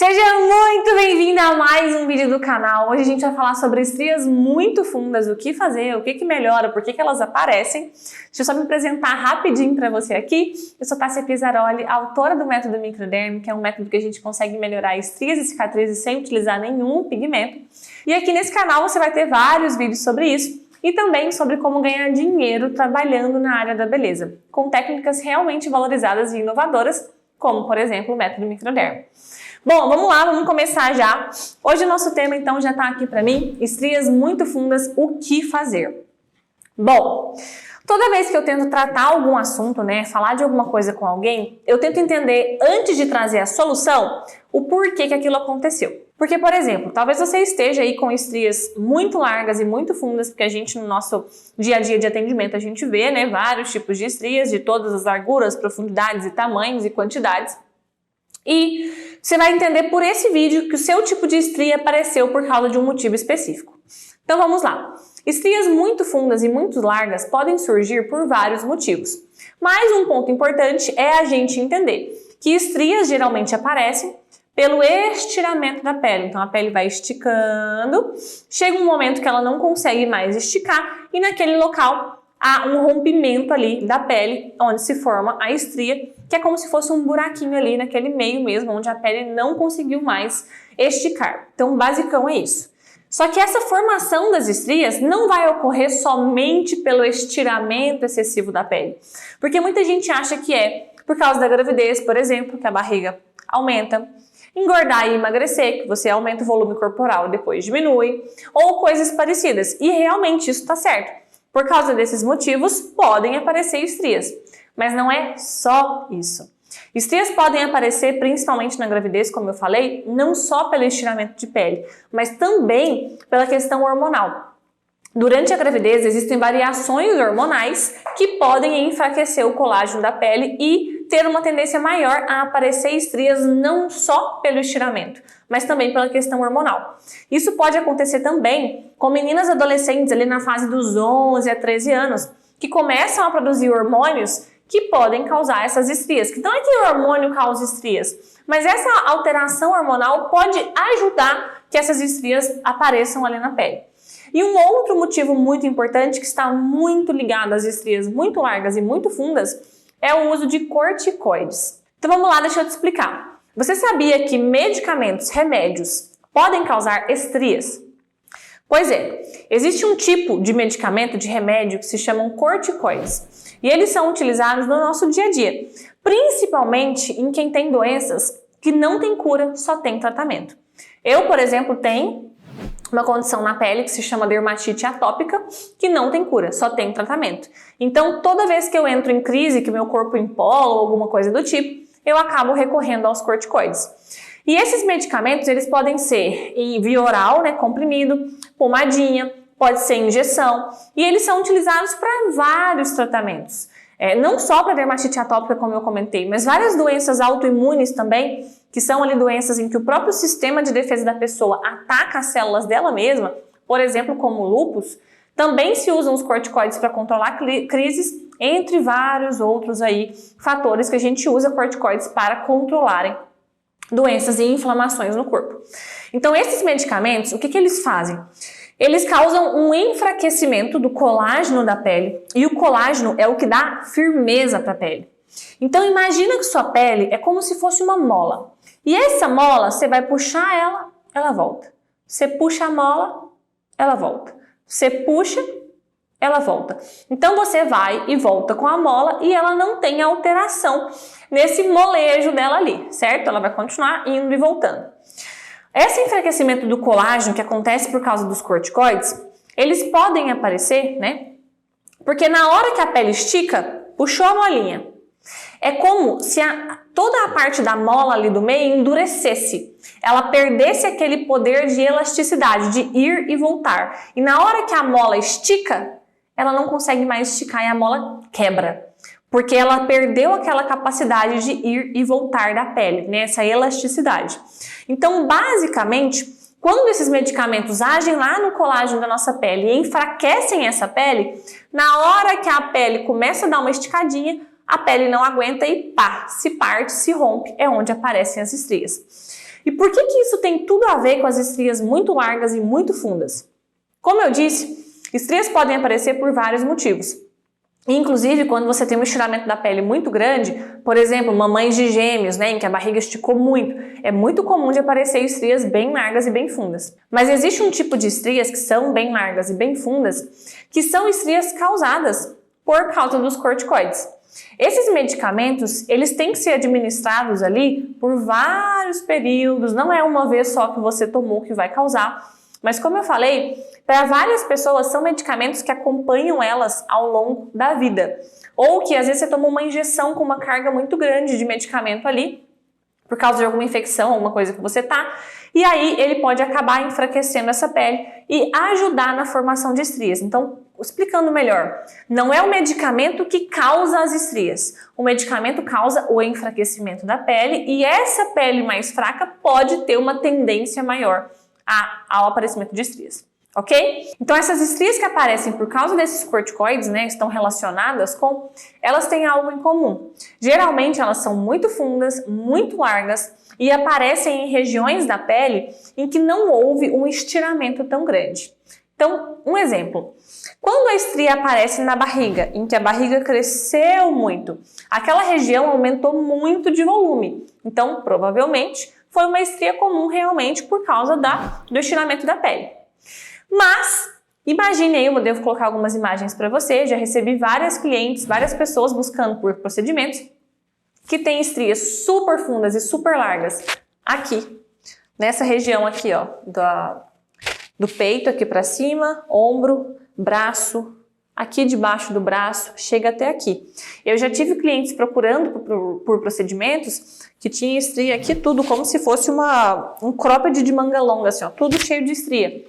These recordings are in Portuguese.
Seja muito bem-vinda a mais um vídeo do canal. Hoje a gente vai falar sobre estrias muito fundas, o que fazer, o que melhora, por que elas aparecem. Deixa eu só me apresentar rapidinho para você aqui. Eu sou Tássia Pizzaroli, autora do método Microderm, que é um método que a gente consegue melhorar estrias e cicatrizes sem utilizar nenhum pigmento. E aqui nesse canal você vai ter vários vídeos sobre isso e também sobre como ganhar dinheiro trabalhando na área da beleza, com técnicas realmente valorizadas e inovadoras, como por exemplo o método Microderm. Bom, vamos lá, vamos começar já. Hoje o nosso tema então já está aqui para mim, estrias muito fundas, o que fazer? Bom, toda vez que eu tento tratar algum assunto, falar de alguma coisa com alguém, eu tento entender antes de trazer a solução, o porquê que aquilo aconteceu. Porque, por exemplo, talvez você esteja aí com estrias muito largas e muito fundas, porque a gente no nosso dia a dia de atendimento a gente vê, vários tipos de estrias, de todas as larguras, profundidades e tamanhos e quantidades. E você vai entender por esse vídeo que o seu tipo de estria apareceu por causa de um motivo específico. Então vamos lá. Estrias muito fundas e muito largas podem surgir por vários motivos. Mas um ponto importante é a gente entender que estrias geralmente aparecem pelo estiramento da pele. Então a pele vai esticando, chega um momento que ela não consegue mais esticar e naquele local há um rompimento ali da pele, onde se forma a estria, que é como se fosse um buraquinho ali naquele meio mesmo, onde a pele não conseguiu mais esticar. Então, o basicão é isso. Só que essa formação das estrias não vai ocorrer somente pelo estiramento excessivo da pele. Porque muita gente acha que é por causa da gravidez, por exemplo, que a barriga aumenta, engordar e emagrecer, que você aumenta o volume corporal e depois diminui, ou coisas parecidas. E realmente isso está certo. Por causa desses motivos, podem aparecer estrias, mas não é só isso. Estrias podem aparecer principalmente na gravidez, como eu falei, não só pelo estiramento de pele, mas também pela questão hormonal. Durante a gravidez existem variações hormonais que podem enfraquecer o colágeno da pele e ter uma tendência maior a aparecer estrias não só pelo estiramento, mas também pela questão hormonal. Isso pode acontecer também com meninas adolescentes ali na fase dos 11 a 13 anos, que começam a produzir hormônios que podem causar essas estrias. Que não é que o hormônio causa estrias, mas essa alteração hormonal pode ajudar que essas estrias apareçam ali na pele. E um outro motivo muito importante que está muito ligado às estrias muito largas e muito fundas é o uso de corticoides. Então vamos lá, deixa eu te explicar. Você sabia que medicamentos, remédios, podem causar estrias? Pois é, existe um tipo de medicamento, de remédio, que se chamam corticoides. E eles são utilizados no nosso dia a dia, principalmente em quem tem doenças que não tem cura, só tem tratamento. Eu, por exemplo, tenho uma condição na pele que se chama dermatite atópica, que não tem cura, só tem tratamento. Então, toda vez que eu entro em crise, que meu corpo empola ou alguma coisa do tipo, eu acabo recorrendo aos corticoides. E esses medicamentos, eles podem ser em via oral, comprimido, pomadinha, pode ser injeção, e eles são utilizados para vários tratamentos. Não só para dermatite atópica, como eu comentei, mas várias doenças autoimunes também, que são ali doenças em que o próprio sistema de defesa da pessoa ataca as células dela mesma, por exemplo, como o lúpus, também se usam os corticoides para controlar crises, entre vários outros aí fatores que a gente usa corticoides para controlarem doenças e inflamações no corpo. Então, esses medicamentos, o que eles fazem? Eles causam um enfraquecimento do colágeno da pele, e o colágeno é o que dá firmeza para a pele. Então imagina que sua pele é como se fosse uma mola. E essa mola, você vai puxar ela, ela volta. Você puxa a mola, ela volta. Você puxa, ela volta. Então você vai e volta com a mola e ela não tem alteração nesse molejo dela ali, certo? Ela vai continuar indo e voltando. Esse enfraquecimento do colágeno que acontece por causa dos corticoides, eles podem aparecer, porque na hora que a pele estica, puxou a molinha. É como se toda a parte da mola ali do meio endurecesse. Ela perdesse aquele poder de elasticidade, de ir e voltar. E na hora que a mola estica, ela não consegue mais esticar e a mola quebra. Porque ela perdeu aquela capacidade de ir e voltar da pele, essa elasticidade. Então, basicamente, quando esses medicamentos agem lá no colágeno da nossa pele e enfraquecem essa pele, na hora que a pele começa a dar uma esticadinha, a pele não aguenta e pá, se parte, se rompe, é onde aparecem as estrias. E por que isso tem tudo a ver com as estrias muito largas e muito fundas? Como eu disse, estrias podem aparecer por vários motivos. Inclusive, quando você tem um estiramento da pele muito grande, por exemplo, mamães de gêmeos, né, em que a barriga esticou muito, é muito comum de aparecer estrias bem largas e bem fundas. Mas existe um tipo de estrias que são bem largas e bem fundas, que são estrias causadas por causa dos corticoides. Esses medicamentos, eles têm que ser administrados ali por vários períodos, não é uma vez só que você tomou que vai causar. Mas como eu falei, para várias pessoas são medicamentos que acompanham elas ao longo da vida. Ou que às vezes você toma uma injeção com uma carga muito grande de medicamento ali, por causa de alguma infecção, alguma coisa que você tá, e aí ele pode acabar enfraquecendo essa pele e ajudar na formação de estrias. Então, explicando melhor, não é o medicamento que causa as estrias. O medicamento causa o enfraquecimento da pele e essa pele mais fraca pode ter uma tendência maior ao aparecimento de estrias, ok? Então essas estrias que aparecem por causa desses corticoides, né, estão relacionadas com, elas têm algo em comum. Geralmente elas são muito fundas, muito largas e aparecem em regiões da pele em que não houve um estiramento tão grande. Então, um exemplo. Quando a estria aparece na barriga, em que a barriga cresceu muito, aquela região aumentou muito de volume. Então, provavelmente, foi uma estria comum realmente por causa do estiramento da pele. Mas, imagine aí, eu devo colocar algumas imagens para você, já recebi várias clientes, várias pessoas buscando por procedimentos que têm estrias super fundas e super largas aqui, nessa região aqui, ó, do peito aqui para cima, ombro, braço, aqui debaixo do braço, chega até aqui. Eu já tive clientes procurando por procedimentos que tinha estria aqui tudo, como se fosse um cropped de manga longa, assim, ó, tudo cheio de estria.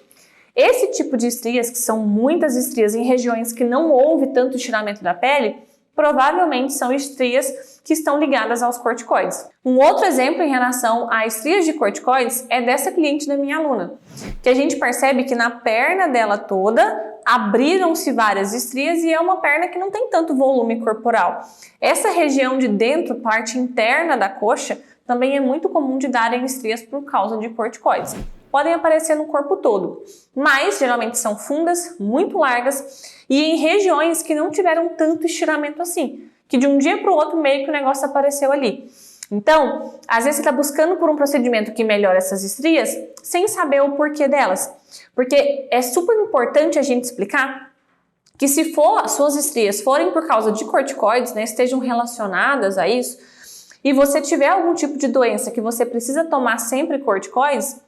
Esse tipo de estrias, que são muitas estrias em regiões que não houve tanto estiramento da pele, provavelmente são estrias que estão ligadas aos corticoides. Um outro exemplo em relação a estrias de corticoides é dessa cliente da minha aluna, que a gente percebe que na perna dela toda abriram-se várias estrias e é uma perna que não tem tanto volume corporal. Essa região de dentro, parte interna da coxa, também é muito comum de darem estrias por causa de corticoides. Podem aparecer no corpo todo, mas geralmente são fundas, muito largas e em regiões que não tiveram tanto estiramento assim, que de um dia para o outro meio que o negócio apareceu ali. Então, às vezes você está buscando por um procedimento que melhora essas estrias sem saber o porquê delas. Porque é super importante a gente explicar que se suas estrias forem por causa de corticoides, né, estejam relacionadas a isso, e você tiver algum tipo de doença que você precisa tomar sempre corticoides,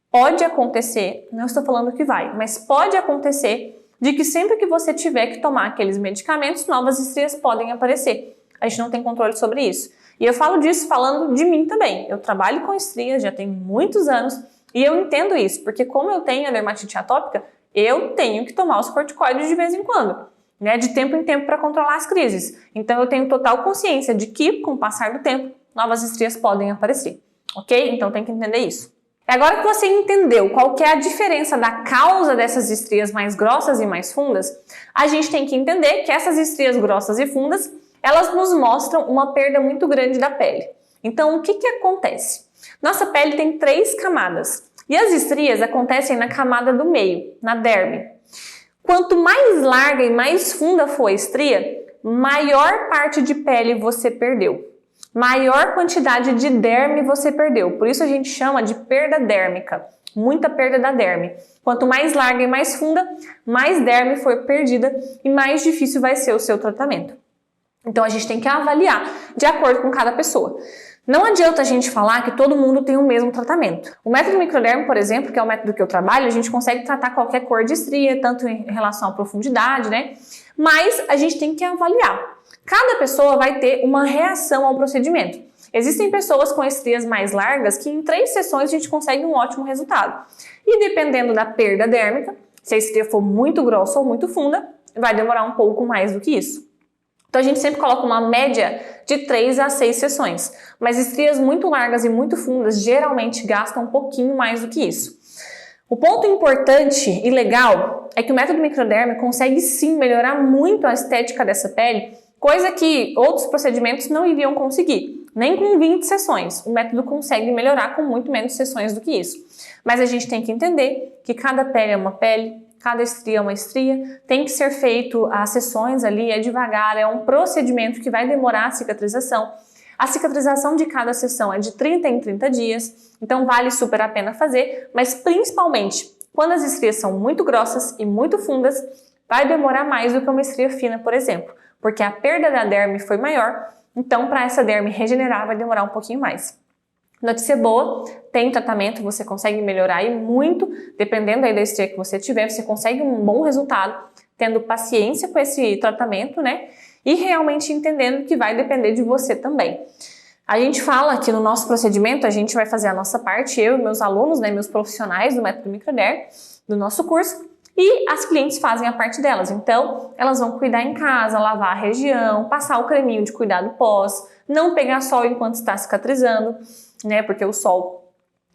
pode acontecer, não estou falando que vai, mas pode acontecer de que sempre que você tiver que tomar aqueles medicamentos, novas estrias podem aparecer. A gente não tem controle sobre isso. E eu falo disso falando de mim também. Eu trabalho com estrias já tem muitos anos e eu entendo isso, porque como eu tenho a dermatite atópica, eu tenho que tomar os corticoides de vez em quando, né, de tempo em tempo para controlar as crises. Então eu tenho total consciência de que, com o passar do tempo, novas estrias podem aparecer, ok? Então tem que entender isso. Agora que você entendeu qual que é a diferença da causa dessas estrias mais grossas e mais fundas, a gente tem que entender que essas estrias grossas e fundas, elas nos mostram uma perda muito grande da pele. Então, o que acontece? Nossa pele tem 3 camadas e as estrias acontecem na camada do meio, na derme. Quanto mais larga e mais funda for a estria, maior parte de pele você perdeu. Maior quantidade de derme você perdeu. Por isso a gente chama de perda dérmica. Muita perda da derme. Quanto mais larga e mais funda, mais derme foi perdida e mais difícil vai ser o seu tratamento. Então a gente tem que avaliar de acordo com cada pessoa. Não adianta a gente falar que todo mundo tem o mesmo tratamento. O método microdermo, por exemplo, que é o método que eu trabalho, a gente consegue tratar qualquer cor de estria, tanto em relação à profundidade, né? Mas a gente tem que avaliar. Cada pessoa vai ter uma reação ao procedimento. Existem pessoas com estrias mais largas que em 3 sessões a gente consegue um ótimo resultado. E dependendo da perda dérmica, se a estria for muito grossa ou muito funda, vai demorar um pouco mais do que isso. Então a gente sempre coloca uma média de 3 a 6 sessões, mas estrias muito largas e muito fundas geralmente gastam um pouquinho mais do que isso. O ponto importante e legal é que o método microdermo consegue sim melhorar muito a estética dessa pele, coisa que outros procedimentos não iriam conseguir. nem com 20 sessões. O método consegue melhorar com muito menos sessões do que isso. Mas a gente tem que entender que cada pele é uma pele, cada estria é uma estria, tem que ser feito as sessões ali, é devagar, é um procedimento que vai demorar a cicatrização. A cicatrização de cada sessão é de 30 em 30 dias, então vale super a pena fazer, mas principalmente quando as estrias são muito grossas e muito fundas, vai demorar mais do que uma estria fina, por exemplo, porque a perda da derme foi maior, então para essa derme regenerar vai demorar um pouquinho mais. Notícia boa, tem tratamento, você consegue melhorar e muito, dependendo aí da estria que você tiver, você consegue um bom resultado, tendo paciência com esse tratamento, né? E realmente entendendo que vai depender de você também. A gente fala que no nosso procedimento, a gente vai fazer a nossa parte, eu e meus alunos, né, meus profissionais do método Microderm, do nosso curso, e as clientes fazem a parte delas. Então, elas vão cuidar em casa, lavar a região, passar o creminho de cuidado pós, não pegar sol enquanto está cicatrizando, né? Porque o sol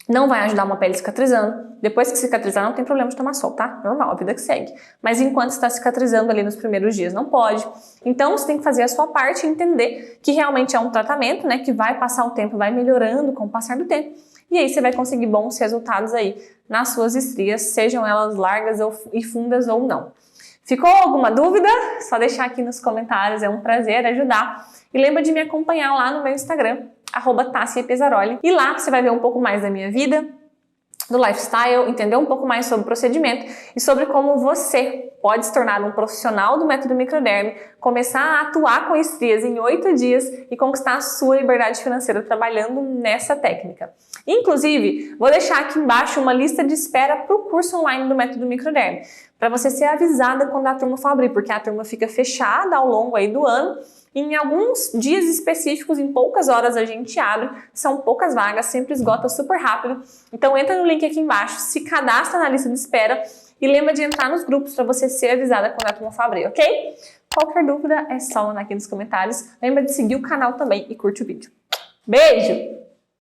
não vai ajudar uma pele cicatrizando. Depois que cicatrizar, não tem problema de tomar sol, tá? Normal, a vida que segue. Mas enquanto está cicatrizando ali nos primeiros dias, não pode. Então, você tem que fazer a sua parte e entender que realmente é um tratamento, né? Que vai passar o tempo, vai melhorando com o passar do tempo. E aí você vai conseguir bons resultados aí nas suas estrias, sejam elas largas e fundas ou não. Ficou alguma dúvida? Só deixar aqui nos comentários, é um prazer ajudar. E lembra de me acompanhar lá no meu Instagram, @TassiaPesaroli. E lá você vai ver um pouco mais da minha vida, do lifestyle, entender um pouco mais sobre o procedimento e sobre como você pode se tornar um profissional do método Microderm, começar a atuar com estrias em 8 dias e conquistar a sua liberdade financeira trabalhando nessa técnica. Inclusive, vou deixar aqui embaixo uma lista de espera para o curso online do método Microderm, para você ser avisada quando a turma for abrir, porque a turma fica fechada ao longo aí do ano. Em alguns dias específicos, em poucas horas a gente abre, são poucas vagas, sempre esgota super rápido. Então entra no link aqui embaixo, se cadastra na lista de espera e lembra de entrar nos grupos para você ser avisada quando a turma for abrir, ok? Qualquer dúvida é só mandar aqui nos comentários. Lembra de seguir o canal também e curte o vídeo. Beijo!